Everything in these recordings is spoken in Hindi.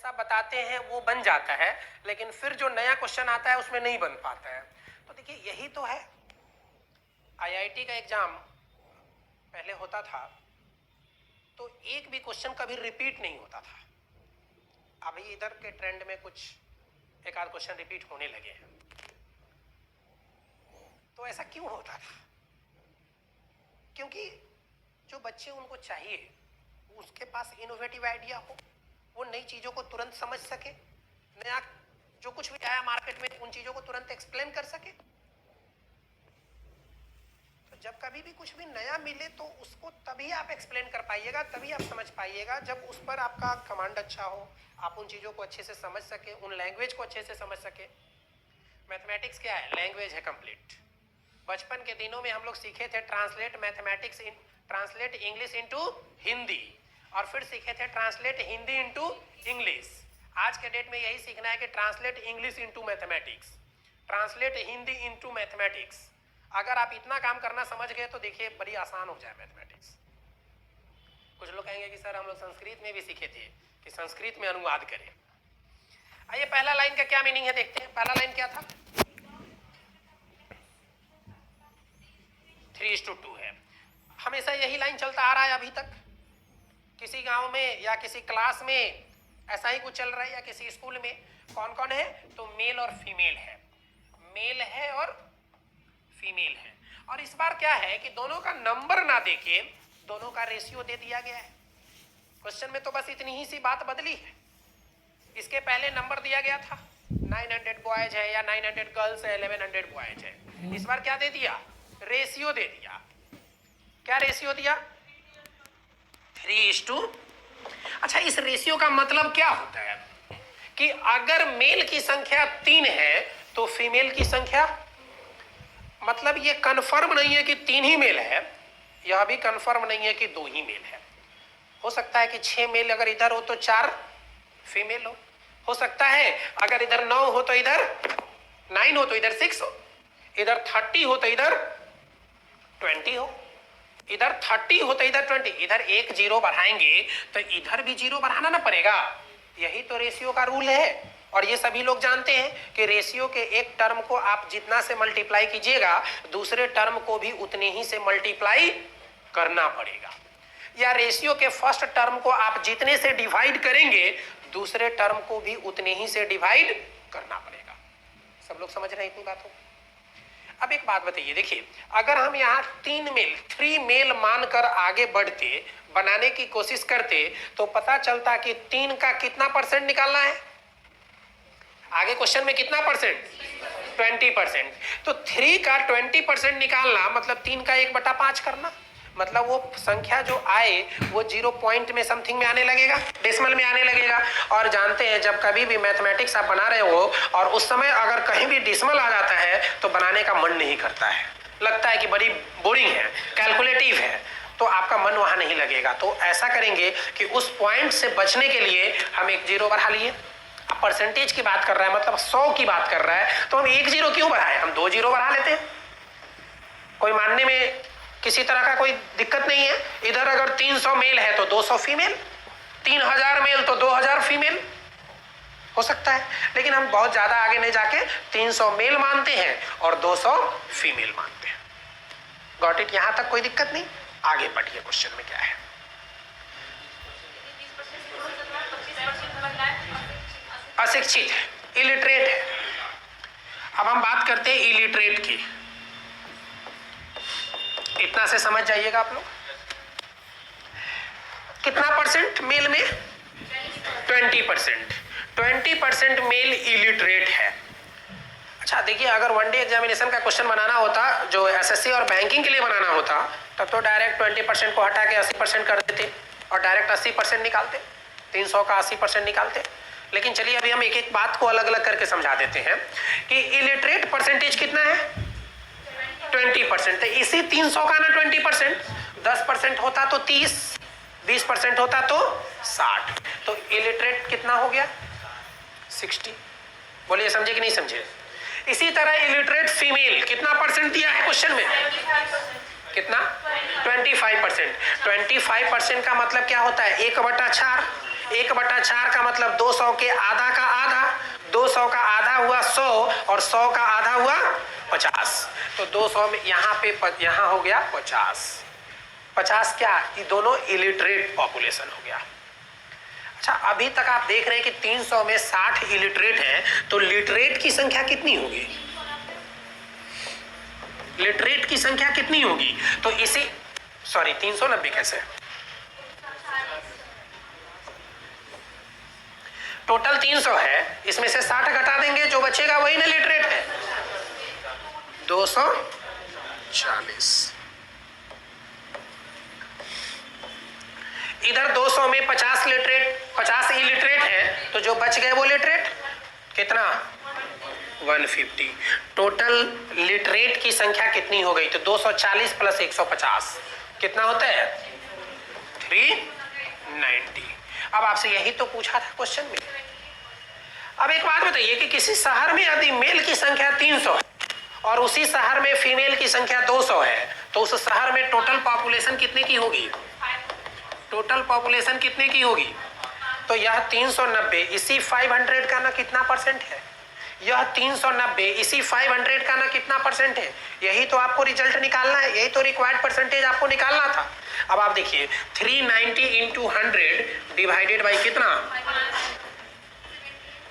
जैसा बताते हैं वो बन जाता है, लेकिन फिर जो नया क्वेश्चन आता है उसमें नहीं बन पाता है। तो देखिए यही तो है, आईआईटी का एग्जाम पहले होता था तो एक भी क्वेश्चन कभी रिपीट नहीं होता था। अभी इधर के ट्रेंड में कुछ एक आध क्वेश्चन रिपीट होने लगे हैं। तो ऐसा क्यों होता था? क्योंकि जो बच्चे उनको चाहिए उसके पास इनोवेटिव आइडिया हो, वो नई चीजों को तुरंत समझ सके, नया जो कुछ भी आया मार्केट में उन चीजों को तुरंत एक्सप्लेन कर सके। तो जब कभी भी कुछ भी नया मिले तो उसको तभी आप एक्सप्लेन कर पाइएगा, तभी आप समझ पाइएगा जब उस पर आपका कमांड अच्छा हो, आप उन चीजों को अच्छे से समझ सके, उन लैंग्वेज को अच्छे से समझ सके। मैथमेटिक्स क्या है? लैंग्वेज है कंप्लीट। बचपन के दिनों में हम लोग सीखे थे ट्रांसलेट इंग्लिश इनटू हिंदी, और फिर सीखे थे ट्रांसलेट हिंदी इनटू इंग्लिश। आज के डेट में यही सीखना है कि translate English into mathematics, translate Hindi into mathematics. अगर आप इतना काम करना समझ गए तो देखिए बड़ी आसान हो जाए मैथमेटिक्स। कुछ लोग कहेंगे कि सर हम लोग संस्कृत में भी सीखे थे कि संस्कृत में अनुवाद करें। आइए पहला लाइन का क्या मीनिंग है देखते हैं। पहला लाइन क्या था? 3:2 है। हमेशा यही लाइन चलता आ रहा है अभी तक। किसी गांव में या किसी क्लास में ऐसा ही कुछ चल रहा है, या किसी स्कूल में कौन कौन है? तो मेल और फीमेल है, मेल है और फीमेल है। और इस बार क्या है कि दोनों का नंबर ना देके दोनों का रेशियो दे दिया गया है। क्वेश्चन में तो बस इतनी ही सी बात बदली है। इसके पहले नंबर दिया गया था 900 बॉयज है या 900 गर्ल्स है, 1100 बॉयज है। इस बार क्या दे दिया? रेशियो दे दिया। क्या रेशियो दिया? 3:2। अच्छा, इस रेशियो का मतलब क्या होता है कि अगर मेल की संख्या 3 है तो फीमेल की संख्या, मतलब ये कंफर्म नहीं है कि 3 ही मेल है, यह भी कंफर्म नहीं है कि 2 ही मेल है। हो सकता है कि 6 मेल अगर इधर हो तो 4 फीमेल हो सकता है अगर इधर 9 हो तो इधर 9 हो तो इधर 6 हो, इधर 30 हो तो इधर 20 हो, इधर 30 हो तो इधर 20। इधर एक 0 बढ़ाएंगे तो इधर भी 0 बढ़ाना ना पड़ेगा। यही तो रेशियो का रूल है। और ये सभी लोग जानते हैं कि रेशियो के एक टर्म को आप जितना से मल्टीप्लाई कीजिएगा दूसरे टर्म को भी उतने ही से मल्टीप्लाई करना पड़ेगा, या रेशियो के फर्स्ट टर्म को आप जितने से डिवाइड करेंगे दूसरे टर्म को भी उतने ही से डिवाइड करना पड़ेगा। सब लोग समझ रहे हैं इतनी बात हो? अब एक बात बताइए, देखिए अगर हम यहाँ 3 मेल मानकर आगे बढ़ते, बनाने की कोशिश करते, तो पता चलता कि 3 का कितना परसेंट निकालना है। आगे क्वेश्चन में कितना परसेंट? 20%। तो 3 का 20% निकालना मतलब 3 का 1/5 करना, मतलब वो संख्या जो आए वो 0 पॉइंट में समथिंग में आने लगेगा, डेसिमल में आने लगेगा। और जानते हैं जब कभी भी मैथमेटिक्स आप बना रहे हो और उस समय अगर कहीं भी डेसिमल आ जाता है तो बनाने का मन नहीं करता है, लगता है कि बड़ी बोरिंग है, कैलकुलेटिव है, तो आपका मन वहां नहीं लगेगा। तो ऐसा करेंगे कि उस पॉइंट से बचने के लिए हम एक 0 बढ़ा लिए। अब परसेंटेज की बात कर रहा है, मतलब 100 की बात कर रहा है, तो हम 1 0 क्यों बढ़ाए? हम 2 0 बढ़ा लेते हैं। कोई मानने में किसी तरह का कोई दिक्कत नहीं है। इधर अगर 300 मेल है तो 200 फीमेल, 3000 मेल तो 2000 फीमेल हो सकता है। लेकिन हम बहुत ज्यादा आगे नहीं जाके 300 मेल मानते हैं और 200 फीमेल मानते हैं। Got it? यहां तक कोई दिक्कत नहीं। आगे बढ़िए, क्वेश्चन में क्या है? अशिक्षित है, इलिटरेट है। अब हम बात करते हैं इलिटरेट की। इतना से समझ जाइएगा आप लोग। कितना परसेंट मेल में? 20%। 20% मेल इलिटरेट है। अच्छा देखिए, अगर वनडे एग्जामिनेशन का क्वेश्चन बनाना होता, जो एसएससी और बैंकिंग के लिए बनाना होता, तब तो डायरेक्ट 20% को हटा के 80% कर देते और डायरेक्ट 80% निकालते, 300 का 80% निकालते। लेकिन चलिए अभी हम एक एक बात को अलग अलग करके समझा देते हैं कि इलिटरेट परसेंटेज कितना है? 20%। तो इसी 300 का ना 20%, 10% होता तो 30, 20% होता तो 60, तो इलिटरेट कितना हो गया? 60। बोलिए समझे कि नहीं समझे? इसी तरह इलिटरेट फीमेल कितना परसेंट दिया है क्वेश्चन में? कितना? 25%। 25% का मतलब क्या होता है? 1/4। 1/4 का मतलब 200 के आधा का आधा, 200 का आधा हुआ 100 और 100 का आधा हुआ 50। तो 200 में यहाँ पे यहाँ हो गया 50 क्या, ये दोनों इलिटरेट पॉपुलेशन हो गया। अच्छा, अभी तक आप देख रहे हैं कि 300 में 60 इलिटरेट हैं, तो लिटरेट की संख्या कितनी होगी? लिटरेट की संख्या कितनी होगी? तो इसी 390 कैसे, टोटल 300 है, इसमें से 60 घटा देंगे, जो बचेगा वही ना लिटरेट है, 240। इधर 200 में 50 इलिटरेट है, तो जो बच गए वो लिटरेट कितना, 150। टोटल लिटरेट की संख्या कितनी हो गई? तो 240 प्लस 150 कितना होता है, 390। अब आपसे यही तो पूछा था क्वेश्चन में। अब एक बात बताइए कि किसी शहर में यदि मेल की संख्या 300 है और उसी शहर में फीमेल की संख्या 200 है, तो उस शहर में टोटल पॉपुलेशन कितने की होगी? टोटल पॉपुलेशन कितने की होगी? तो यह 390 इसी 500 का ना कितना परसेंट है, यह 390 इसी 500 का ना कितना परसेंट है। यही तो आपको रिजल्ट निकालना है, यही तो रिक्वायर्ड परसेंटेज आपको निकालना था। अब आप देखिए 390 इंटू 100 डिवाइडेड बाई कितना,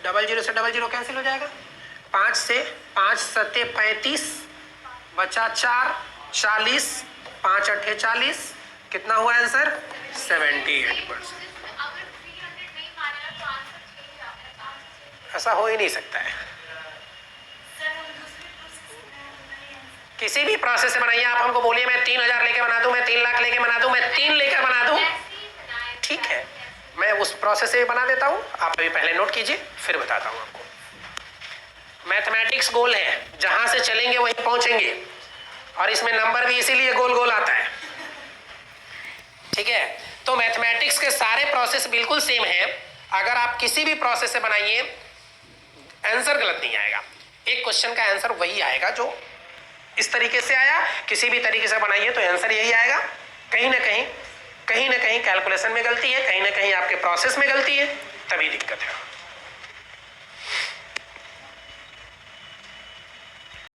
00 से 00 कैंसिल हो जाएगा, 5 से 5 सत्ते 35 बचा 4 40 5 अट्ठे 40, कितना हुआ आंसर, 78%। ऐसा हो ही नहीं सकता है, किसी भी प्रोसेस से बनाइए। आप हमको बोलिए मैं 3000 लेके बना दूं, मैं 3 लाख लेके बना दूं, मैं 3 लेकर बना दूं, ठीक है, मैं उस प्रोसेस से बना देता हूं। आप अभी पहले नोट कीजिए, फिर बताता हूं आपको। मैथमेटिक्स गोल है, जहां से चलेंगे वहीं पहुंचेंगे, और इसमें नंबर भी इसीलिए गोल गोल आता है, ठीक है। तो मैथमेटिक्स के सारे प्रोसेस बिल्कुल सेम है। अगर आप किसी भी प्रोसेस से बनाइए, आंसर गलत नहीं आएगा, एक क्वेश्चन का आंसर वही आएगा जो इस तरीके से आया। किसी भी तरीके से बनाइए तो आंसर यही आएगा। कहीं ना कहीं कैलकुलेशन में गलती है, कहीं ना कहीं आपके प्रोसेस में गलती है, तभी दिक्कत है।